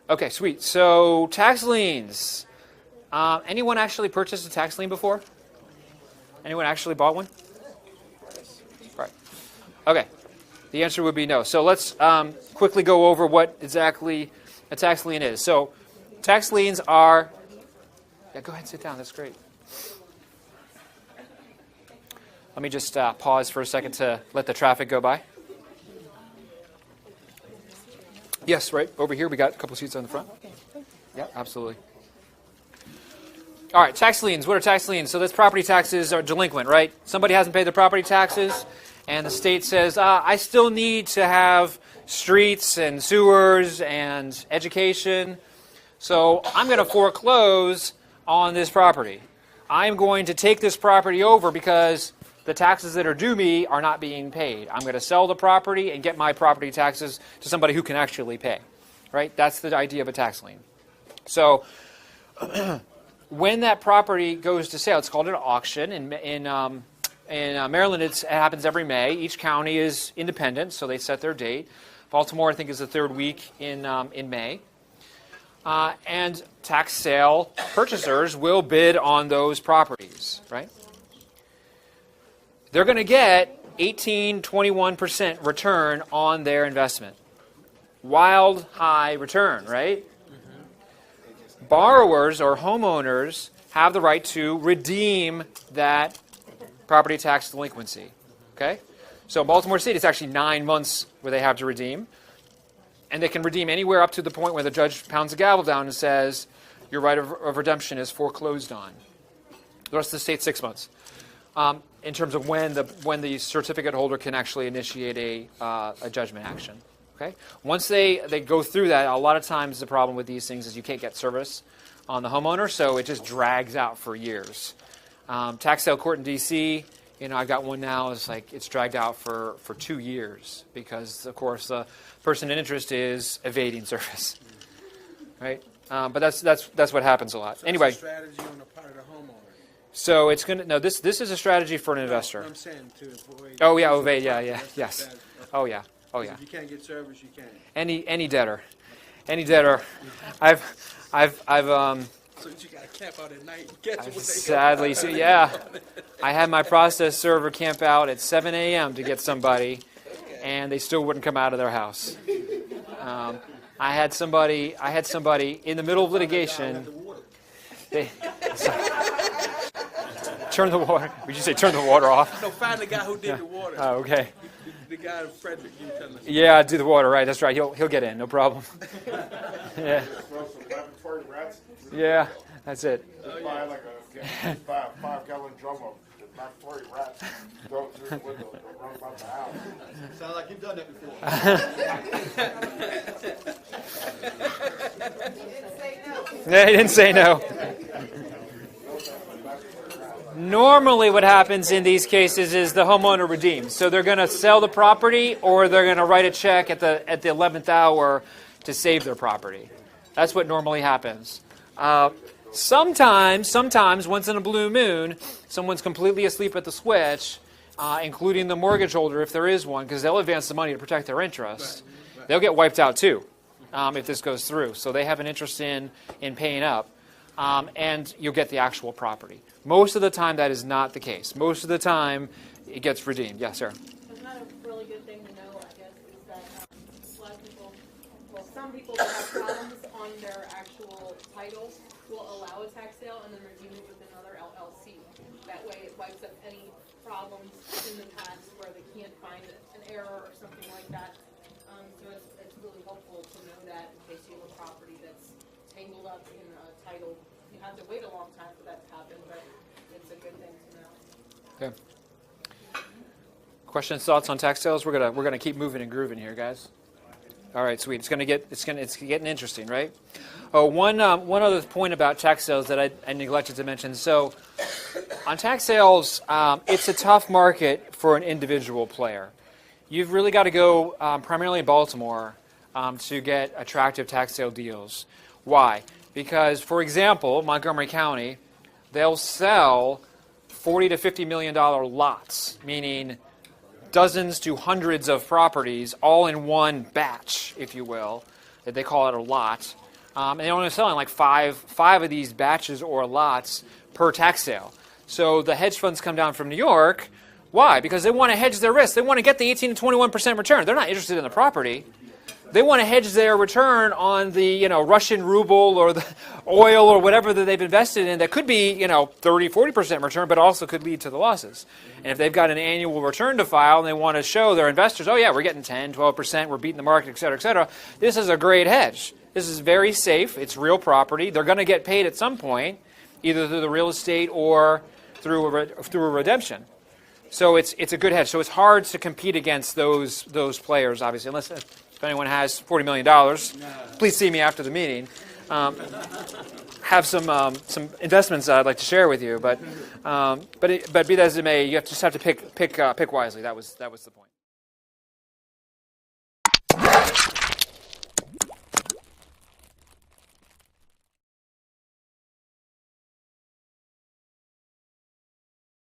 Okay, sweet. So tax liens. Anyone actually purchased a tax lien before? Anyone actually bought one? Right. Okay. The answer would be no. So let's quickly go over what exactly a tax lien is. So tax liens are... Yeah, go ahead and sit down. That's great. Let me just pause for a second to let the traffic go by. Yes, right over here. We got a couple seats on the front. Yeah, absolutely. All right, tax liens. What are tax liens? So that's property taxes are delinquent, right? Somebody hasn't paid their property taxes, and the state says, I still need to have streets and sewers and education, so I'm going to foreclose on this property. I'm going to take this property over because the taxes that are due me are not being paid. I'm going to sell the property and get my property taxes to somebody who can actually pay, right? That's the idea of a tax lien. So when that property goes to sale, it's called an auction. In Maryland, it happens every May. Each county is independent, so they set their date. Baltimore, I think, is the third week in May. And tax sale purchasers will bid on those properties, right? They're going to get 18-21% return on their investment. Wild high return, right? Mm-hmm. Borrowers or homeowners have the right to redeem that property tax delinquency. Okay? So in Baltimore City, it's actually 9 months where they have to redeem. And they can redeem anywhere up to the point where the judge pounds the gavel down and says, your right of redemption is foreclosed on. The rest of the state, 6 months. In terms of when the certificate holder can actually initiate a judgment action. Okay? Once they go through that, a lot of times the problem with these things is you can't get service on the homeowner, so it just drags out for years. Tax sale court in D.C., I've got one now. It's dragged out for 2 years because, of course, the person in interest is evading service, right? But that's what happens a lot. So anyway, it's a strategy on the part of the homeowner. So it's going to no. This is a strategy for an investor. I'm saying to avoid. Oh yeah, evade. Yeah, yes. Oh yeah. If you can't get service, you can't. Any debtor. I've So you got to camp out at night and catch them when they sadly, so yeah. I had my process server camp out at 7 a.m. to get somebody, and they still wouldn't come out of their house. I had somebody in the middle of litigation. Turn the water. Would you say turn the water off? No, find the guy who did the water. Oh, okay. The guy in Frederick, you tell us. Yeah, do the water, right. That's right. He'll get in, no problem. Yeah. Yeah, that's it. Buy like a 5-gallon drum of laboratory rats. Go through the window, run about the house. Sounds like you've done that before. Yeah, he didn't say no. Normally what happens in these cases is the homeowner redeems. So they're going to sell the property or they're going to write a check at the 11th hour to save their property. That's what normally happens. Sometimes, once in a blue moon, someone's completely asleep at the switch, including the mortgage holder if there is one, because they'll advance the money to protect their interest. Right. They'll get wiped out too if this goes through. So they have an interest in paying up, and you'll get the actual property. Most of the time, that is not the case. Most of the time, it gets redeemed. Yes, sir. Isn't that a really good thing to know, I guess, is that a lot of people, some people that have problems on their actual title will allow a tax sale and then redeem it with another LLC. That way it wipes up any problems in the past where they can't find an error or something like that. So it's really helpful to know that in case you have a property that's tangled up in a title. You have to wait a long time for that to happen, but it's a good thing to know. Okay. Questions, thoughts on tax sales? We're gonna keep moving and grooving here, guys. All right, sweet. It's getting interesting, right? Oh, one other point about tax sales that I neglected to mention. So, on tax sales, it's a tough market for an individual player. You've really got to go primarily in Baltimore to get attractive tax sale deals. Why? Because, for example, Montgomery County, they'll sell $40 to $50 million lots, meaning dozens to hundreds of properties all in one batch, if you will, that they call it a lot. And they're only selling like five of these batches or lots per tax sale. So the hedge funds come down from New York. Why? Because they want to hedge their risk. They want to get the 18 to 21% return. They're not interested in the property. They want to hedge their return on the Russian ruble or the oil or whatever that they've invested in that could be 30, 40% return, but also could lead to the losses. And if they've got an annual return to file and they want to show their investors, oh yeah, we're getting 10, 12%, we're beating the market, et cetera, this is a great hedge. This is very safe. It's real property. They're going to get paid at some point, either through the real estate or through a redemption. So it's a good hedge. So it's hard to compete against those players, obviously, unless if anyone has $40 million, please see me after the meeting. Have some investments I'd like to share with you, but be that as it may, you just have to pick wisely. That was the point.